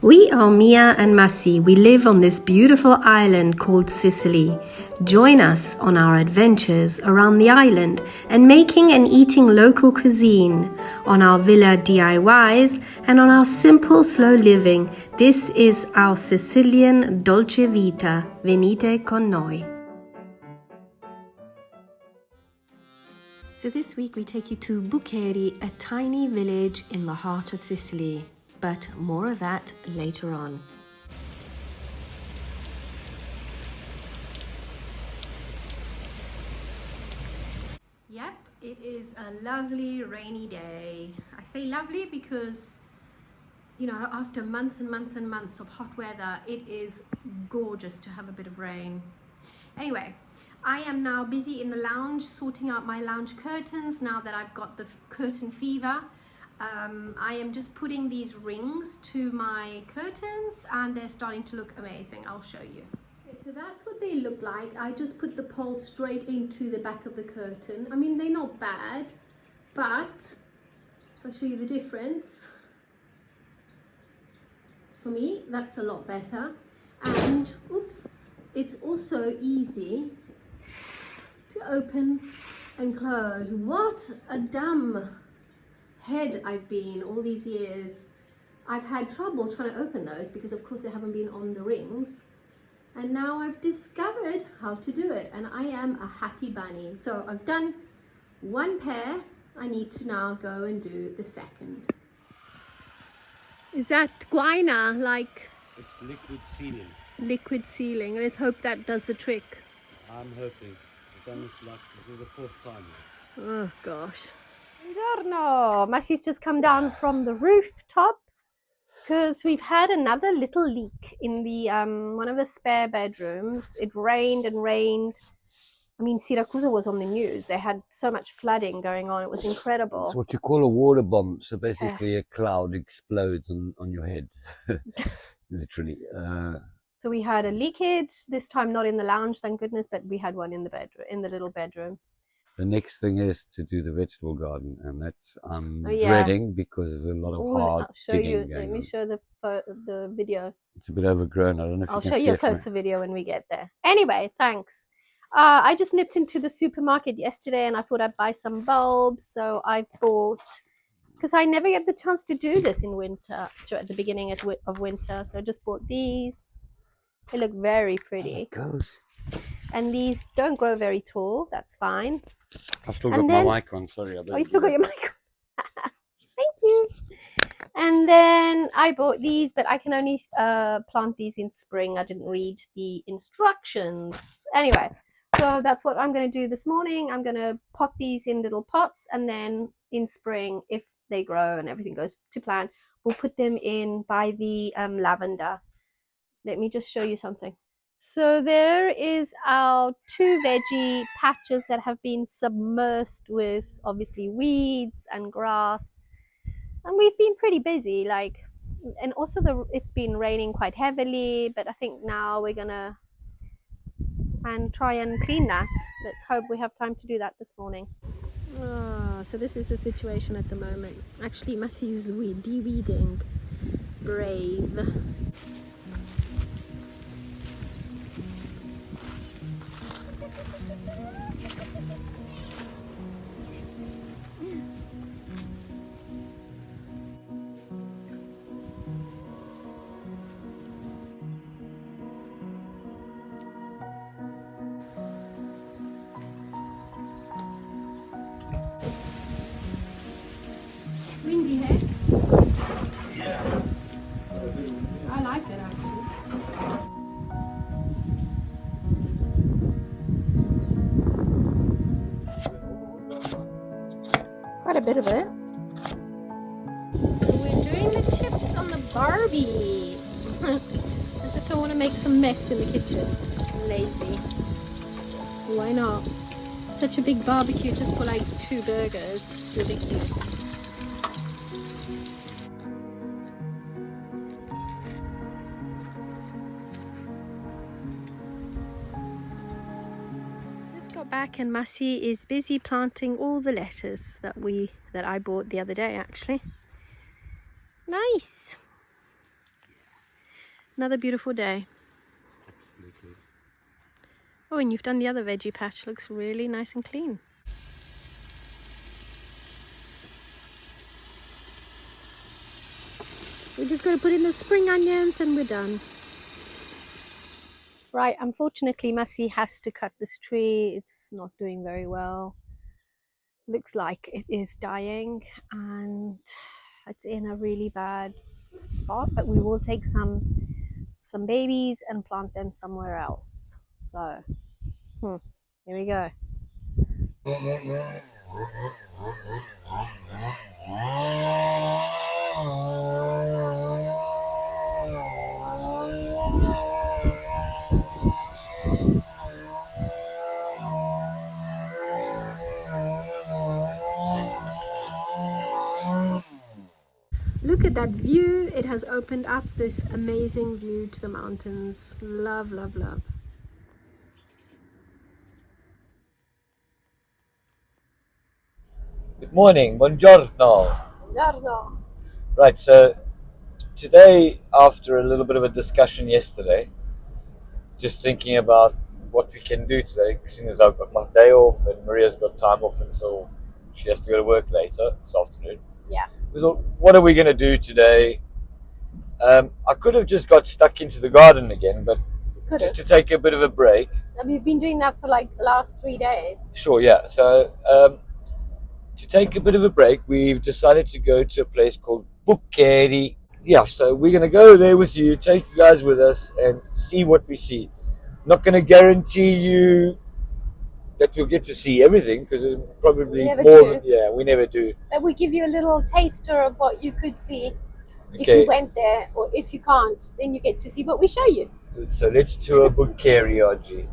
We are Mia and Massi. We live on this beautiful island called Sicily. Join us on our adventures around the island and making and eating local cuisine, on our villa DIYs and on our simple slow living. This is our Sicilian Dolce vita. Venite con noi. So this week we take you to Buccheri, a tiny village in the heart of Sicily. But more of that later on. Yep, it is a lovely rainy day. I say lovely because, you know, after months and months and months of hot weather, it is gorgeous to have a bit of rain. Anyway, I am now busy in the lounge sorting out my lounge curtains now that I've got the curtain fever. I am just putting these rings to my curtains and they're starting to look amazing. I'll show you. Okay, so that's what they look like. I just put the pole straight into the back of the curtain. I mean, they're not bad, but I'll show you the difference. For me, that's a lot better. And, oops, it's also easy to open and close. What a dumb head I've been all these years. I've had trouble trying to open those because of course they haven't been on the rings, and now I've discovered how to do it and I am a happy bunny. So I've done one pair. I need to now go and do the second. Is that guaina, like? It's liquid sealing. Liquid sealing. Let's hope that does the trick. I'm hoping. I've done this like this is the fourth time now. Oh gosh. Buongiorno! Massi's just come down from the rooftop because we've had another little leak in the one of the spare bedrooms. It rained and rained. I mean, Syracuse was on the news. They had so much flooding going on. It was incredible. It's what you call a water bomb. So basically a cloud explodes on your head, literally. So we had a leakage, this time not in the lounge, thank goodness, but we had one in the bedroom, in the little bedroom. The next thing is to do the vegetable garden, and that's dreading because there's a lot of hard digging going on. Let me show the video. It's a bit overgrown. I don't know if I'll you can show see you a it closer video when we get there. Anyway, thanks. I just nipped into the supermarket yesterday and I thought I'd buy some bulbs. So I've bought, because I never get the chance to do this in winter, at the beginning of winter. So I just bought these. They look very pretty. There it goes. And these don't grow very tall. That's fine. I still got my mic on. Sorry. Oh, you still got your mic on. Thank you. And then I bought these, but I can only plant these in spring. I didn't read the instructions. Anyway, so that's what I'm going to do this morning. I'm going to pot these in little pots, and then in spring, if they grow and everything goes to plan, we'll put them in by the lavender. Let me just show you something. So there is our 2 veggie patches that have been submersed with obviously weeds and grass. And we've been pretty busy, like, and also it's been raining quite heavily, but I think now we're gonna try and clean that. Let's hope we have time to do that this morning. So this is the situation at the moment. Actually, Massi's de-weeding. Brave. Windy, hey? Yeah. I like it actually. Quite a bit of it. We're doing the chips on the Barbie. I just don't want to make some mess in the kitchen. I'm lazy. Why not? Such a big barbecue just for like 2 burgers. It's ridiculous. Got back and Massi is busy planting all the lettuce that I bought the other day actually. Nice. Another beautiful day. Absolutely. Oh, and you've done the other veggie patch. Looks really nice and clean. We're just going to put in the spring onions and we're done. Right, unfortunately, Massi has to cut this tree. It's not doing very well. Looks like it is dying and it's in a really bad spot, but we will take some babies and plant them somewhere else. So, here we go. Look at that view. It has opened up this amazing view to the mountains. Love, love, love. Good morning, buongiorno. Buongiorno. Right, so today, after a little bit of a discussion yesterday, just thinking about what we can do today, seeing as I've got my day off and Maria's got time off until she has to go to work later this afternoon. Yeah. We thought, what are we going to do today? I could have just got stuck into the garden again, but just to take a bit of a break. We've been doing that for like the last 3 days. Sure, yeah. So to take a bit of a break, we've decided to go to a place called Buccheri. Yeah, so we're going to go there with you, take you guys with us and see what we see. Not going to guarantee you that we'll get to see everything because it's probably we never do. But we give you a little taster of what you could see if Okay, you went there, or if you can't, then you get to see what we show you. so let's tour Buccheri oggi.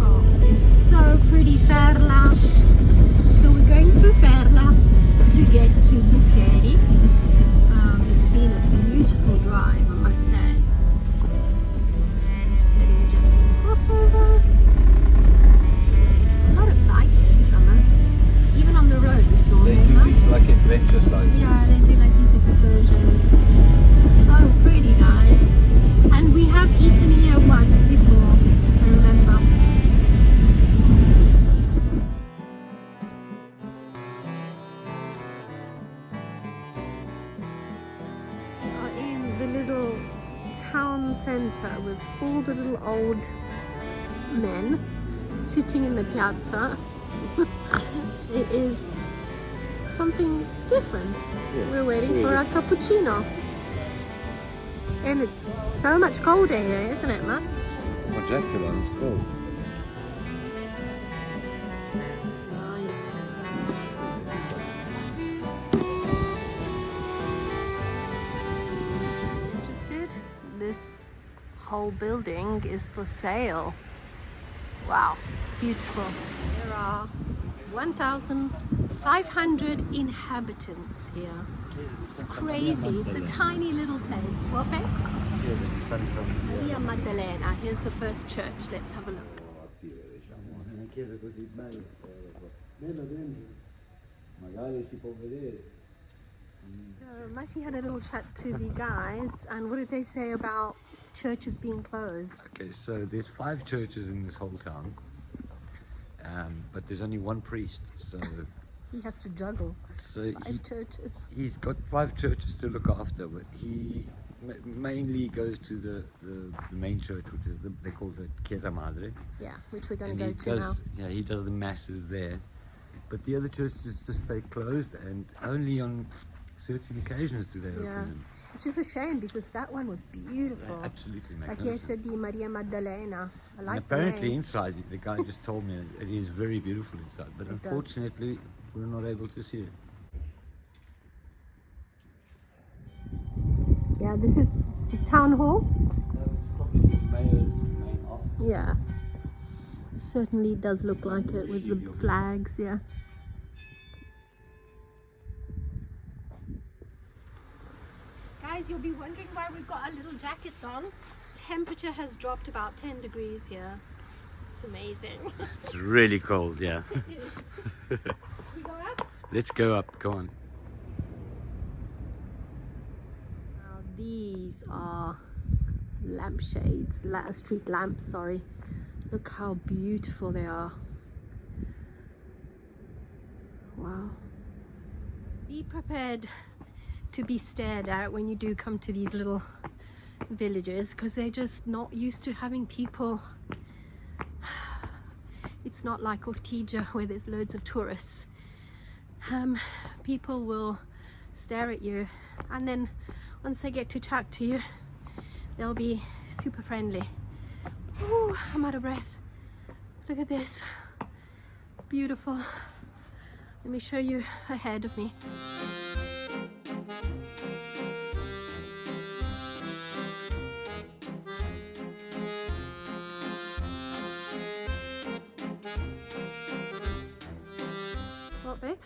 Oh, it's so pretty, Ferla. So we're going through Ferla to get to Buccheri. It's been a beautiful drive, I must say. Just letting a gentleman cross over. A lot of cyclists, I must. Even on the road, we saw They very do nice. these like adventure sites. Yeah, they do like these excursions. So pretty nice. And we have eaten here once before, I remember. We are in the little town centre with all the little old men sitting in the piazza. It is something different. We're waiting for our cappuccino. And it's so much colder here, isn't it, Mas? Projector, it's cool. Nice. Interested? This whole building is for sale. Wow, it's beautiful. There are 1,500 inhabitants here. It's crazy. It's a tiny little place. What, babe? Mia Maddalena. Here's the first church. Let's have a look. So Massi had a little chat to the guys, and what did they say about churches being closed? Okay, so there's 5 churches in this whole town, but there's only one priest, so He has to juggle 5 churches. he's got 5 churches to look after, but he mainly goes to the main church, which is they call the Chiesa Madre. Yeah, which we're going And to go to now. Yeah, he does the masses there, but the other churches just stay closed, and only on certain occasions do they Yeah, open. which is a shame because that one was beautiful. They're absolutely La magnificent. Chiesa di Maria Maddalena. I And like apparently the name. inside, the guy just told me it is very beautiful inside, but It does. unfortunately we're not able to see it. Yeah, this is the town hall. It's probably the mayor's main office. Yeah. Certainly does look like it with the flags, yeah. Guys, you'll be wondering why we've got our little jackets on. Temperature has dropped about 10 degrees here. It's amazing. It's really cold, yeah. It is. We go up? Let's go up, go on. Now these are lampshades, street lamps, sorry. Look how beautiful they are. Wow. Be prepared to be stared at when you do come to these little villages, because they're just not used to having people. It's not like Ortigia where there's loads of tourists. People will stare at you, and then once they get to chat to you, they'll be super friendly. Ooh, I'm out of breath. Look at this. Beautiful. Let me show you ahead of me. What, babe?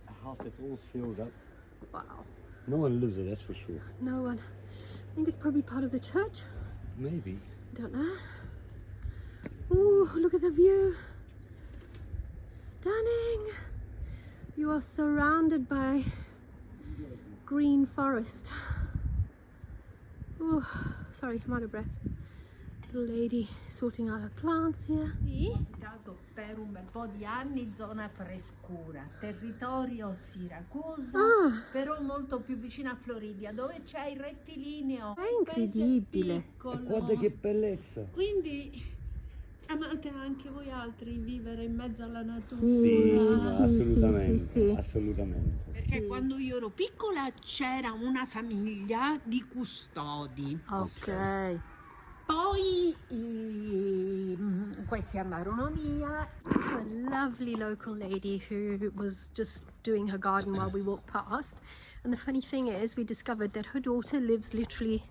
A house that's all sealed up. Wow. No one lives there, that's for sure. No one. I think it's probably part of the church. Maybe. I don't know. Ooh, look at the view. Stunning. You are surrounded by green forest. Oh, sorry, I'm out of breath. Little lady sorting out her plants here. Abitato per un bel po' di anni zona frescura, territorio siracusa, però molto più vicino a Floridia, dove c'è il rettilineo. È incredibile. Piccolo. Guarda che bellezza. Quindi amate anche voi altri vivere in mezzo alla natura? Sì, assolutamente, sì. assolutamente. Perché Sì. quando io ero piccola c'era una famiglia di custodi. Ok. Poi questi andarono via. To a lovely local lady who was just doing her garden while we walked past. And the funny thing is, we discovered that her daughter lives literally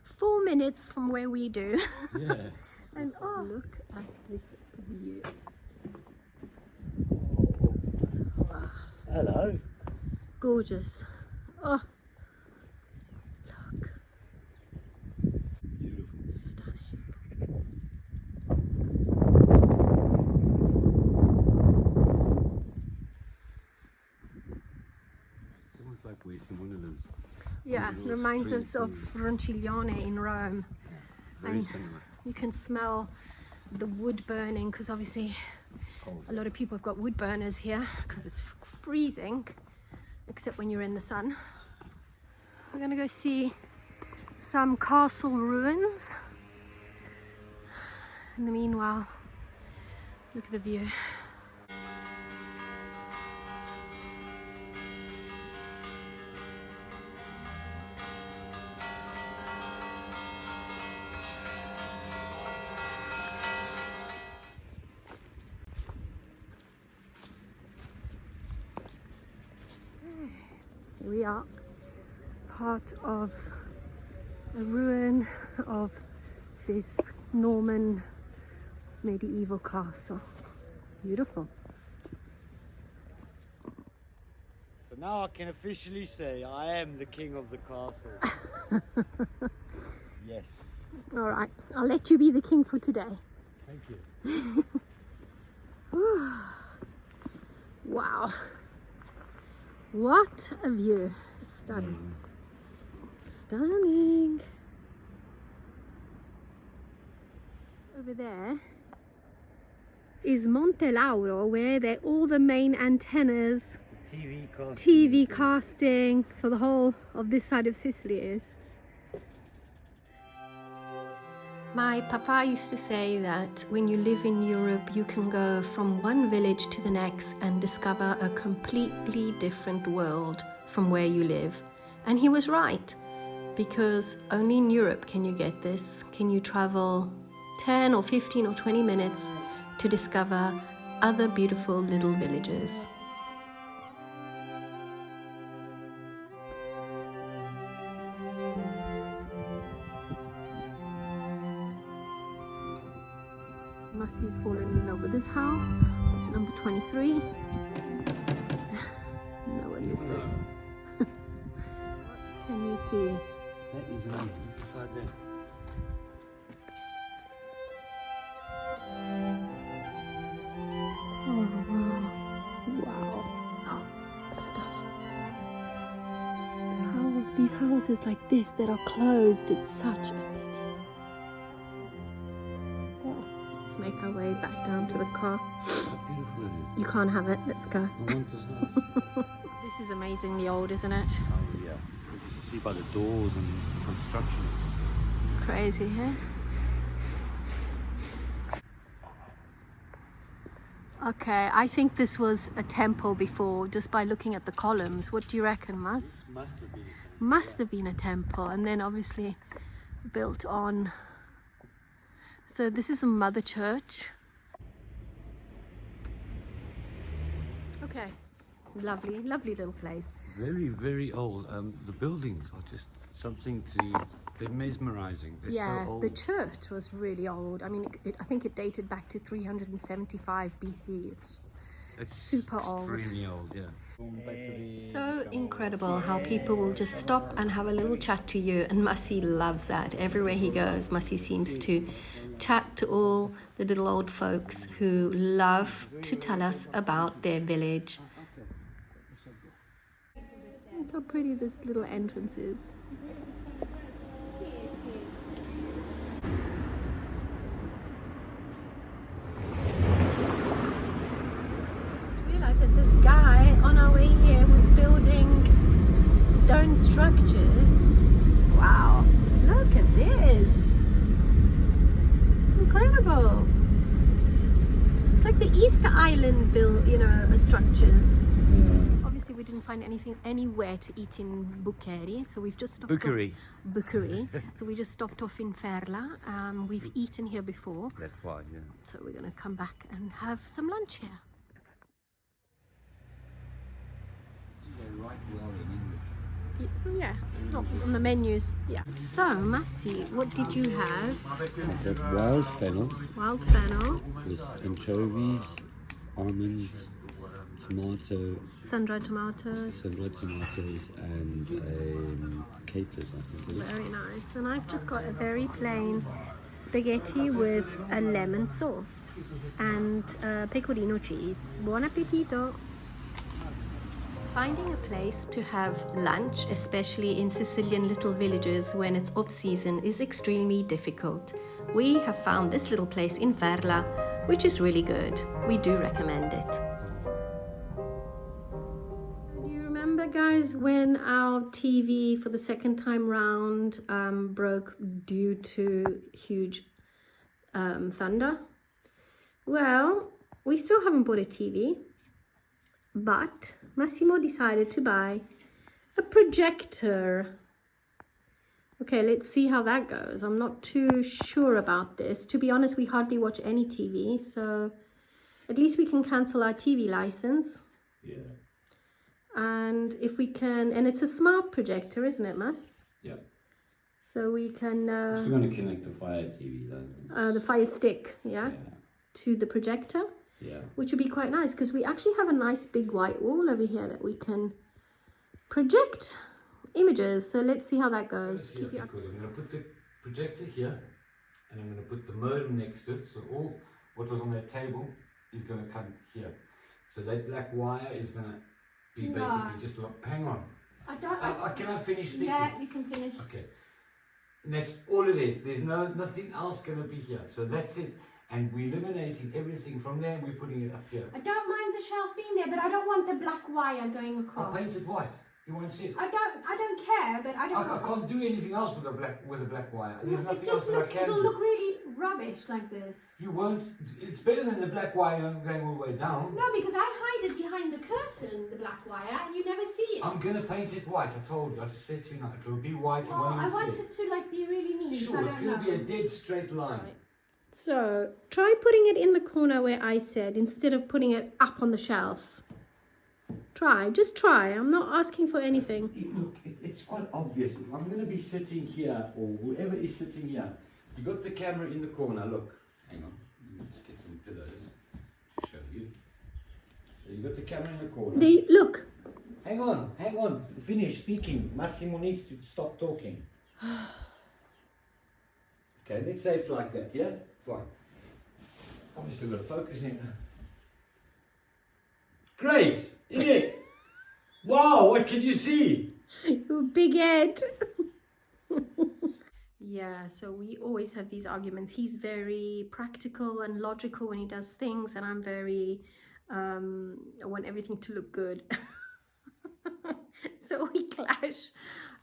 4 minutes from where we do. Yes. And oh, look at this view. Wow. Hello. Gorgeous. Oh, look. Beautiful. Stunning. It's almost like where Simone lives. Yeah, Little reminds us streets of Ronciglione in Rome. Very And similar. you can smell the wood burning, because obviously Cold. a lot of people have got wood burners here because it's freezing, except when you're in the sun. We're gonna go see some castle ruins. In the meanwhile, look at the view. Here we are, part of a ruin of this Norman medieval castle. Beautiful. So now I can officially say I am the king of the castle. Yes. All right, I'll let you be the king for today. Thank you. Wow. What a view. Stunning. Stunning. Over there is Monte Lauro, where all the main antennas, TV casting for the whole of this side of Sicily is. My papa used to say that when you live in Europe, you can go from one village to the next and discover a completely different world from where you live. And he was right, because only in Europe can you get this. Can you travel 10 or 15 or 20 minutes to discover other beautiful little villages. Massi's fallen in love with this house. Number 23. No one is there. What can you see? That is amazing. Inside there. Oh, wow. Oh, stunning. These houses like this that are closed, it's such a pity. Oh, let's make our way back down to the car. How beautiful it is. You can't have it, let's go. I want this house. This is amazingly old, isn't it? Oh yeah. You can see by the doors and construction. Crazy, huh? Okay, I think this was a temple before, just by looking at the columns. What do you reckon, Mas? Must have been. Must have been a temple, and then obviously built on. So this is a mother church. Okay, lovely, lovely little place. Very, very old. The buildings are just something to. They're mesmerizing. They're Yeah, so old. the church was really old. I mean, I think it dated back to 375 BC. It's super old. Extremely old, yeah. So incredible how people will just stop and have a little chat to you, and Massi loves that. Everywhere he goes, Massi seems to chat to all the little old folks who love to tell us about their village. Look how pretty this little entrance is. That this guy on our way here was building stone structures. Wow, look at this. Incredible. It's like the Easter Island structures. Yeah. Obviously we didn't find anything anywhere to eat in Buccheri, so we've just stopped Buccheri. Buccheri. So we just stopped off in Ferla. We've eaten here before, That's why, yeah. so we're gonna come back and have some lunch here. They write well in English. Yeah, not on the menus. Yeah. So, Massi, what did you have? I've got wild fennel Wild fennel, with anchovies, almonds, tomato, sun-dried tomatoes. sun-dried tomatoes, and capers, I think it is. Very nice. And I've just got a very plain spaghetti with a lemon sauce and pecorino cheese. Buon appetito! Finding a place to have lunch, especially in Sicilian little villages when it's off-season, is extremely difficult. We have found this little place in Ferla, which is really good. We do recommend it. Do you remember, guys, when our TV for the second time round broke due to huge thunder? Well, we still haven't bought a TV, but Massimo decided to buy a projector. Okay, let's see how that goes. I'm not too sure about this. To be honest, we hardly watch any TV, so at least we can cancel our TV license. Yeah. And if we can, and it's a smart projector, isn't it, Mas? Yeah. So we can, We're going to connect the Fire TV though. the Fire Stick, yeah, to the projector. Yeah. Which would be quite nice because we actually have a nice big white wall over here that we can project images. So let's see how that goes. Because I'm going to put the projector here and I'm going to put the modem next to it. So all what was on that table is going to come here. So that black wire is going to be basically just hang on. Can I finish speaking? Yeah, you can finish. Okay. And that's all it is. There's nothing else going to be here. So that's it. And we're eliminating everything from there and we're putting it up here. I don't mind the shelf being there, but I don't want the black wire going across. I'll paint it white. You won't see it. I don't care, but I don't. I can't do anything else with a black wire. There's nothing It else just that looks. I can It'll do. look really rubbish like this. You won't. It's better than the black wire going all the way down. No, because I hide it behind the curtain, the black wire, and you never see it. I'm gonna paint it white. I told you. I just said to you now. It'll be white. You Well, won't I even want see it to like be really neat. Sure, it's gonna be a dead straight line. Right. So try putting it in the corner where I said, instead of putting it up on the shelf. Just try. I'm not asking for anything. Look, it's quite obvious. If I'm going to be sitting here, or whoever is sitting here, you got the camera in the corner. Look, hang on. You got the camera in the corner. Look. Hang on. Finish speaking. Massimo needs to stop talking. Okay, let's say it's like that, yeah? Fine. Obviously we've got to focus in. Great! Isn't it? Wow, what can you see? Your big head. Yeah, so we always have these arguments. He's very practical and logical when he does things, and I'm very, I want everything to look good. So we clash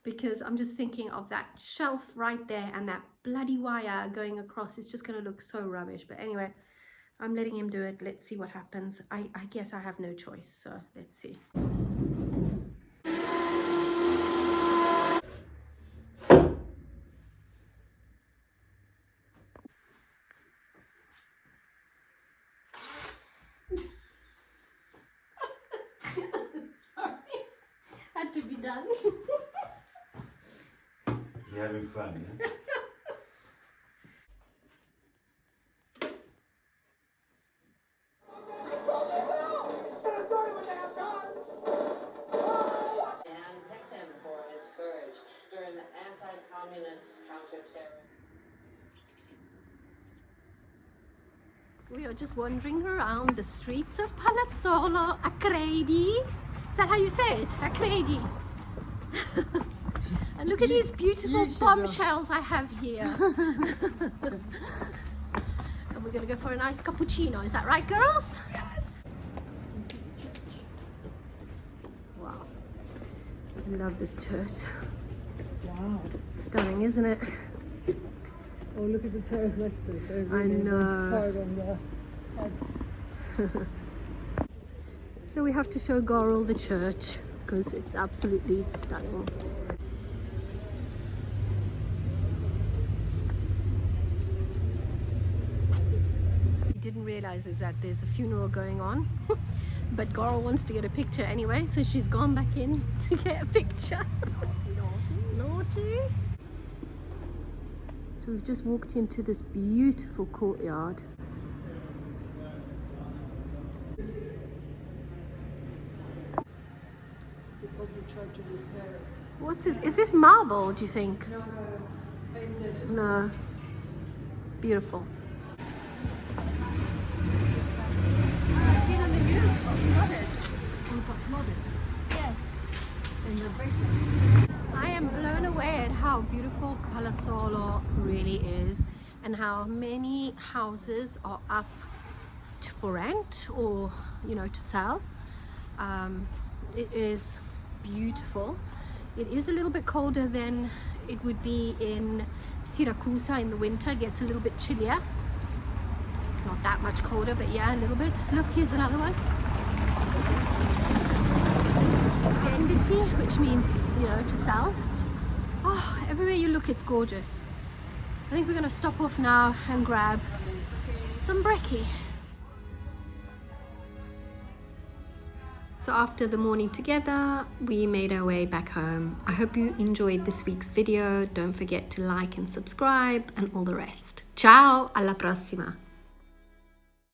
because I'm just thinking of that shelf right there and that bloody wire going across. It's just going to look so rubbish. But anyway, I'm letting him do it. Let's see what happens. I guess I have no choice, so let's see. Had to be done. You're having fun, yeah? And picked him for his courage during the anti-communist counter-terror. We are just wandering around the streets of Palazzolo Acredi. Is that how you say it? Acredi. And look at these beautiful bombshells I have here. And we're going to go for a nice cappuccino. Is that right, girls? Yes. Wow. I love this church. Wow. Stunning, isn't it? Oh, look at the toes next to it. They're I really know. hard on the heads. So we have to show Goral the church because it's absolutely stunning. He didn't realize is that there's a funeral going on, but Goral wants to get a picture anyway, so she's gone back in to get a picture. Naughty. So we've just walked into this beautiful courtyard. Tried to repair it. What's this? Is this marble, do you think? No, painted. No. Beautiful. I've seen on the news about flooded. We got flooded. Yes. In the basement. I am blown away at how beautiful Palazzolo really is and how many houses are up for rent or, you know, to sell. It is beautiful. It is a little bit colder than it would be in Syracuse in the winter. It gets a little bit chillier. It's not that much colder, but yeah, a little bit. Look, here's another one. Vendici, which means, you know, to sell. Oh, everywhere you look, it's gorgeous. I think we're going to stop off now and grab some brekkie. So after the morning together, we made our way back home. I hope you enjoyed this week's video. Don't forget to like and subscribe and all the rest. Ciao, alla prossima!